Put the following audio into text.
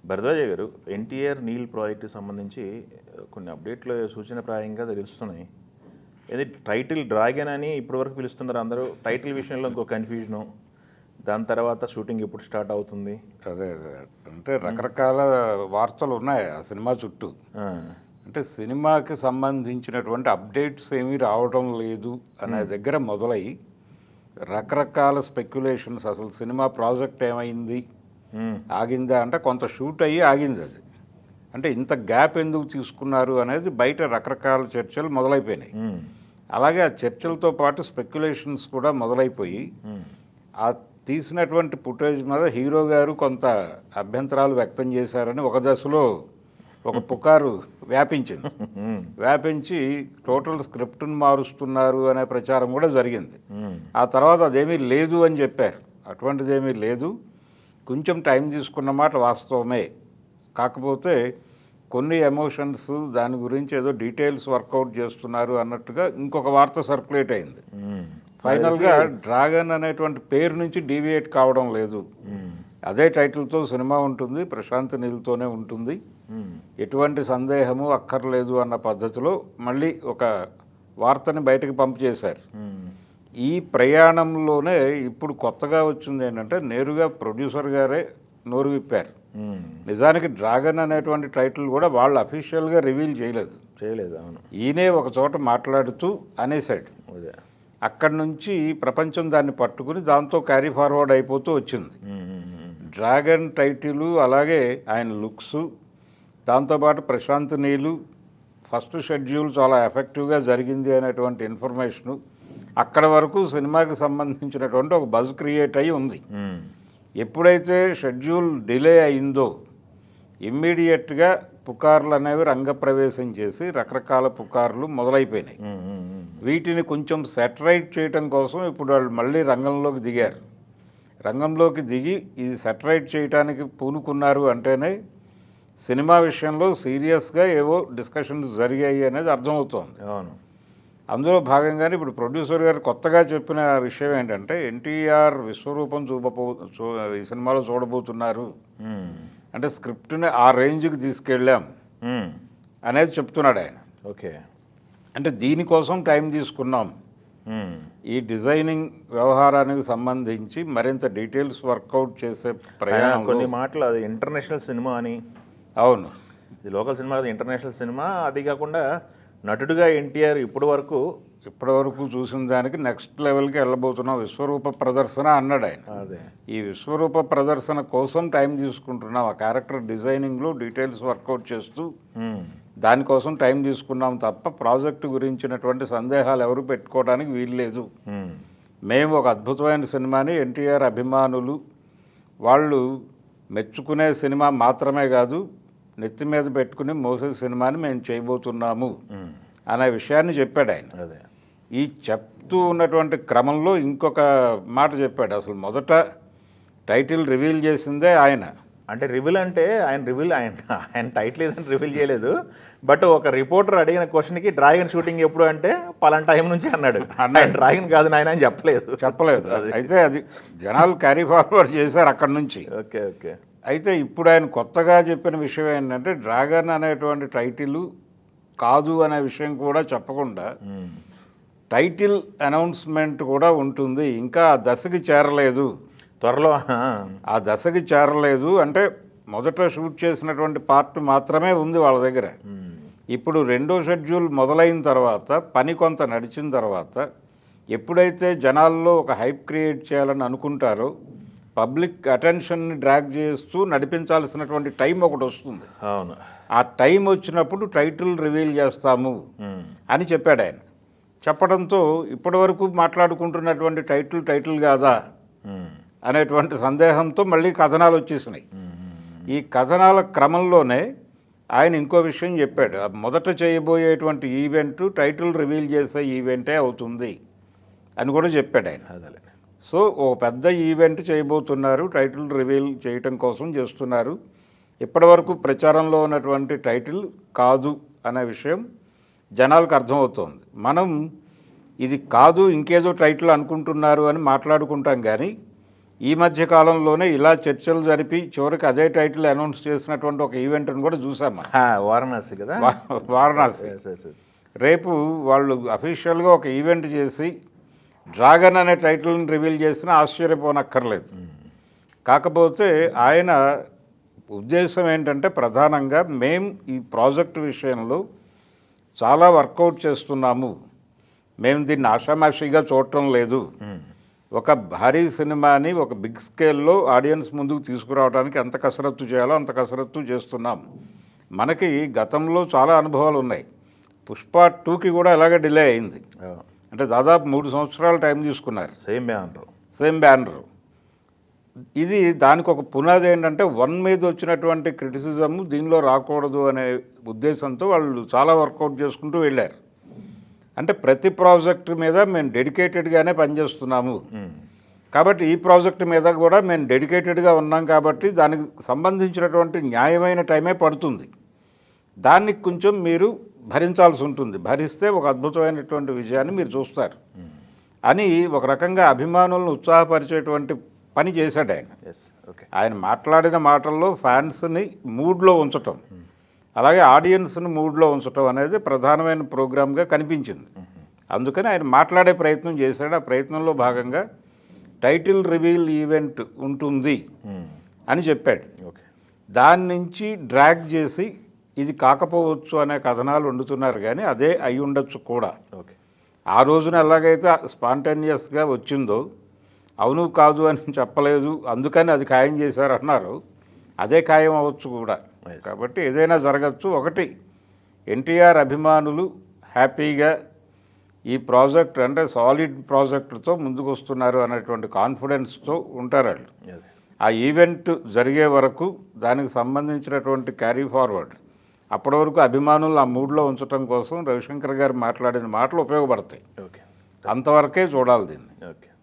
భరద్వాజ గారు, ఎన్టీఆర్ నీల్ ప్రాజెక్టుకి సంబంధించి కొన్ని అప్డేట్లు సూచనప్రాయంగా తెలుస్తున్నాయి. ఇది టైటిల్ డ్రాగన్ అని ఇప్పటివరకు పిలుస్తున్నారు అందరూ. టైటిల్ విషయంలో ఇంకో కన్ఫ్యూజను, దాని తర్వాత షూటింగ్ ఎప్పుడు స్టార్ట్ అవుతుంది? అదే అంటే రకరకాల వార్తలు ఉన్నాయి ఆ సినిమా చుట్టూ. అంటే సినిమాకి సంబంధించినటువంటి అప్డేట్స్ ఏమీ రావడం లేదు అనే దగ్గర మొదలై రకరకాల స్పెక్యులేషన్స్. అసలు సినిమా ప్రాజెక్ట్ ఏమైంది, ఆగిందా అంటే కొంత షూట్ అయ్యి ఆగింది అది. అంటే ఇంత గ్యాప్ ఎందుకు తీసుకున్నారు అనేది బయట రకరకాల చర్చలు మొదలైపోయినాయి. అలాగే ఆ చర్చలతో పాటు స్పెక్యులేషన్స్ కూడా మొదలైపోయి ఆ తీసినటువంటి ఫుటేజ్ మీద హీరో గారు కొంత అభ్యంతరాలు వ్యక్తం చేశారని ఒక దశలో ఒక పుకారు వ్యాపించింది. వ్యాపించి టోటల్ స్క్రిప్ట్ను మారుస్తున్నారు అనే ప్రచారం కూడా జరిగింది. ఆ తర్వాత అదేమీ లేదు అని చెప్పారు. అటువంటిది ఏమీ లేదు, కొంచెం టైం తీసుకున్న మాట వాస్తవమే. కాకపోతే కొన్ని ఎమోషన్స్, దాని గురించి ఏదో డీటెయిల్స్ వర్కౌట్ చేస్తున్నారు అన్నట్టుగా ఇంకొక వార్త సర్క్యులేట్ అయింది. ఫైనల్గా డ్రాగన్ అనేటువంటి పేరు నుంచి డీవియేట్ కావడం లేదు, అదే టైటిల్తో సినిమా ఉంటుంది, ప్రశాంత్ నీల్తోనే ఉంటుంది, ఎటువంటి సందేహము అక్కర్లేదు అన్న పద్ధతిలో మళ్ళీ ఒక వార్తని బయటకు పంపు చేశారు. ఈ ప్రయాణంలోనే ఇప్పుడు కొత్తగా వచ్చింది ఏంటంటే నేరుగా ప్రొడ్యూసర్ గారే నోరు విప్పారు. నిజానికి డ్రాగన్ అనేటువంటి టైటిల్ కూడా వాళ్ళు అఫీషియల్గా రివీల్ చేయలేదు. అవును, ఈయనే ఒక చోట మాట్లాడుతూ అనేసాడు. అక్కడి నుంచి ప్రపంచం దాన్ని పట్టుకుని దాంతో క్యారీ ఫార్వర్డ్ అయిపోతూ వచ్చింది. డ్రాగన్ టైటిల్, అలాగే ఆయన లుక్స్, దాంతోపాటు ప్రశాంత్ నీలు ఫస్ట్ షెడ్యూల్ చాలా ఎఫెక్టివ్గా జరిగింది అనేటువంటి ఇన్ఫర్మేషను అక్కడ వరకు సినిమాకి సంబంధించినటువంటి ఒక బజ్ క్రియేట్ అయ్యి ఉంది. ఎప్పుడైతే షెడ్యూల్ డిలే అయిందో ఇమ్మీడియట్గా పుకార్లు అనేవి రంగప్రవేశం చేసి రకరకాల పుకార్లు మొదలైపోయినాయి. వీటిని కొంచెం సెటరైట్ చేయటం కోసం ఇప్పుడు వాళ్ళు మళ్ళీ రంగంలోకి దిగారు. రంగంలోకి దిగి ఇది సెటరైట్ చేయడానికి పూనుకున్నారు అంటేనే సినిమా విషయంలో సీరియస్గా ఏవో డిస్కషన్స్ జరిగాయి అనేది అర్థమవుతోంది. అవును, అందులో భాగంగానే ఇప్పుడు ప్రొడ్యూసర్ గారు కొత్తగా చెప్పిన విషయం ఏంటంటే ఎన్టీఆర్ విశ్వరూపం ఈ సినిమాలో చూడబోతున్నారు, అంటే స్క్రిప్ట్ని ఆ రేంజ్కి తీసుకెళ్ళాం అనేది చెప్తున్నాడు ఆయన. ఓకే, అంటే దీనికోసం టైం తీసుకున్నాం, ఈ డిజైనింగ్ వ్యవహారానికి సంబంధించి మరింత డీటెయిల్స్ వర్కౌట్ చేసే ప్రయాణం. కొన్ని మాటలు అది ఇంటర్నేషనల్ సినిమా అని. అవును, ఇది లోకల్ సినిమా, అది ఇంటర్నేషనల్ సినిమా. అది కాకుండా నటుడుగా ఎన్టీఆర్ ఇప్పటి వరకు చూసిన దానికి నెక్స్ట్ లెవెల్కి వెళ్ళబోతున్నాం, విశ్వరూప ప్రదర్శన అన్నాడు ఆయన. అదే, ఈ విశ్వరూప ప్రదర్శన కోసం టైం తీసుకుంటున్నాం, ఆ క్యారెక్టర్ డిజైనింగ్లో డీటెయిల్స్ వర్కౌట్ చేస్తూ దానికోసం టైం తీసుకున్నాం తప్ప ప్రాజెక్టు గురించినటువంటి సందేహాలు ఎవరు పెట్టుకోవడానికి వీల్లేదు. మేము ఒక అద్భుతమైన సినిమాని ఎన్టీఆర్ అభిమానులు వాళ్ళు మెచ్చుకునే సినిమా మాత్రమే కాదు, నెత్తి మీద పెట్టుకుని మోసే సినిమాని మేము చేయబోతున్నాము అనే విషయాన్ని చెప్పాడు ఆయన. అదే, ఈ చెప్తూ ఉన్నటువంటి క్రమంలో ఇంకొక మాట చెప్పాడు. అసలు మొదట టైటిల్ రివీల్ చేసిందే ఆయన. అంటే రివీల్ అంటే ఆయన టైటిల్ ఏదని రివీల్ చేయలేదు. బట్ ఒక రిపోర్టర్ అడిగిన క్వశ్చన్కి డ్రాగన్ షూటింగ్ ఎప్పుడు అంటే పలానా టైం నుంచి అన్నాడు. డ్రాగన్ కాదు నాయన అని చెప్పలేదు. అయితే అది జనాలు క్యారీ ఫార్వర్డ్ చేశారు అక్కడి నుంచి. ఓకే. అయితే ఇప్పుడు ఆయన కొత్తగా చెప్పిన విషయం ఏంటంటే డ్రాగన్ అనేటువంటి టైటిల్ కాదు అనే విషయం కూడా చెప్పకుండా టైటిల్ అనౌన్స్మెంట్ కూడా ఉంటుంది, ఇంకా ఆ దశకి చేరలేదు, త్వరలో ఆ దశకి చేరలేదు. అంటే మొదట షూట్ చేసినటువంటి పార్ట్ మాత్రమే ఉంది వాళ్ళ దగ్గర. ఇప్పుడు రెండో షెడ్యూల్ మొదలైన తర్వాత పని కొంత నడిచిన తర్వాత ఎప్పుడైతే జనాల్లో ఒక హైప్ క్రియేట్ చేయాలని అనుకుంటారో పబ్లిక్ అటెన్షన్ని డ్రాగ్ చేస్తూ నడిపించాల్సినటువంటి టైం ఒకటి వస్తుంది. అవును, ఆ టైం వచ్చినప్పుడు టైటిల్ రివీల్ చేస్తాము అని చెప్పాడు ఆయన. చెప్పడంతో ఇప్పటి వరకు మాట్లాడుకుంటున్నటువంటి టైటిల్ కాదా అనేటువంటి సందేహంతో మళ్ళీ కథనాలు వచ్చేసినాయి. ఈ కథనాల క్రమంలోనే ఆయన ఇంకో విషయం చెప్పాడు. మొదట చేయబోయేటువంటి ఈవెంట్ టైటిల్ రివీల్ చేసే ఈవెంటే అవుతుంది అని కూడా చెప్పాడు ఆయన. సో ఓ పెద్ద ఈవెంట్ చేయబోతున్నారు, టైటిల్ రివీల్ చేయటం కోసం చేస్తున్నారు. ఇప్పటివరకు ప్రచారంలో ఉన్నటువంటి టైటిల్ కాదు అనే విషయం జనాలకు అర్థమవుతోంది. మనం ఇది కాదు ఇంకేదో టైటిల్ అనుకుంటున్నారు అని మాట్లాడుకుంటాం, కానీ ఈ మధ్య కాలంలోనే ఇలా చర్చలు జరిపి చివరికి అదే టైటిల్ అనౌన్స్ చేసినటువంటి ఒక ఈవెంట్ని కూడా చూసాం మనం. వారణాసి కదా. వారణాసి. Yes, yes, yes. రేపు వాళ్ళు అఫీషియల్గా ఒక ఈవెంట్ చేసి డ్రాగన్ అనే టైటిల్ని రివీల్ చేసినా ఆశ్చర్యపోనక్కర్లేదు. కాకపోతే ఆయన ఉద్దేశం ఏంటంటే ప్రధానంగా మేము ఈ ప్రాజెక్టు విషయంలో చాలా వర్కౌట్ చేస్తున్నాము, మేము దీన్ని ఆషామాషిగా చూడటం లేదు, ఒక భారీ సినిమాని ఒక బిగ్ స్కేల్లో ఆడియన్స్ ముందుకు తీసుకురావడానికి ఎంత కసరత్తు చేయాలో అంత కసరత్తు చేస్తున్నాం. మనకి గతంలో చాలా అనుభవాలు ఉన్నాయి. పుష్ప 2కి కూడా అలాగే డిలే అయింది. అంటే దాదాపు 3 సంవత్సరాలు టైం తీసుకున్నారు. Same banner. ఇది దానికి ఒక పునాది ఏంటంటే 1 మీద వచ్చినటువంటి క్రిటిసిజం దీనిలో రాకూడదు అనే ఉద్దేశంతో వాళ్ళు చాలా వర్కౌట్ చేసుకుంటూ వెళ్ళారు. అంటే ప్రతి ప్రాజెక్టు మీద మేము డెడికేటెడ్గానే పనిచేస్తున్నాము, కాబట్టి ఈ ప్రాజెక్టు మీద కూడా మేము డెడికేటెడ్గా ఉన్నాం, కాబట్టి దానికి సంబంధించినటువంటి న్యాయమైన టైమే పడుతుంది, దాన్ని కొంచెం మీరు భరించాల్సి ఉంటుంది, భరిస్తే ఒక అద్భుతమైనటువంటి విజయాన్ని మీరు చూస్తారు అని ఒక రకంగా అభిమానులను ఉత్సాహపరిచేటువంటి పని చేశాడు ఆయన. ఆయన మాట్లాడిన మాటల్లో ఫ్యాన్స్ని మూడ్లో ఉంచటం, అలాగే ఆడియన్స్ని మూడ్లో ఉంచటం అనేది ప్రధానమైన ప్రోగ్రామ్గా కనిపించింది. అందుకని ఆయన మాట్లాడే ప్రయత్నం చేశాడు. ఆ ప్రయత్నంలో భాగంగా టైటిల్ రివీల్ ఈవెంట్ ఉంటుంది అని చెప్పాడు. దాని నుంచి డ్రాగ్ చేసి ఇది కాకపోవచ్చు అనే కథనాలు వండుతున్నారు, కానీ అదే అయి ఉండొచ్చు కూడా. ఆ రోజున ఎలాగైతే స్పాంటేనియస్గా వచ్చిందో, అవును కాదు అని చెప్పలేదు, అందుకని అది ఖాయం చేశారు అన్నారు, అదే ఖాయం అవ్వచ్చు కూడా. కాబట్టి ఏదైనా జరగచ్చు. ఒకటి, ఎన్టీఆర్ అభిమానులు హ్యాపీగా ఈ ప్రాజెక్ట్ అంటే సాలిడ్ ప్రాజెక్టుతో ముందుకు వస్తున్నారు అనేటువంటి కాన్ఫిడెన్స్తో ఉంటారు వాళ్ళు. ఆ ఈవెంట్ జరిగే వరకు దానికి సంబంధించినటువంటి క్యారీ ఫార్వర్డ్ అప్పటి వరకు అభిమానులు ఆ మూడ్లో ఉంచడం కోసం రవిశంకర్ గారు మాట్లాడిన మాటలు ఉపయోగపడతాయి. అంతవరకే చూడాలి దీన్ని.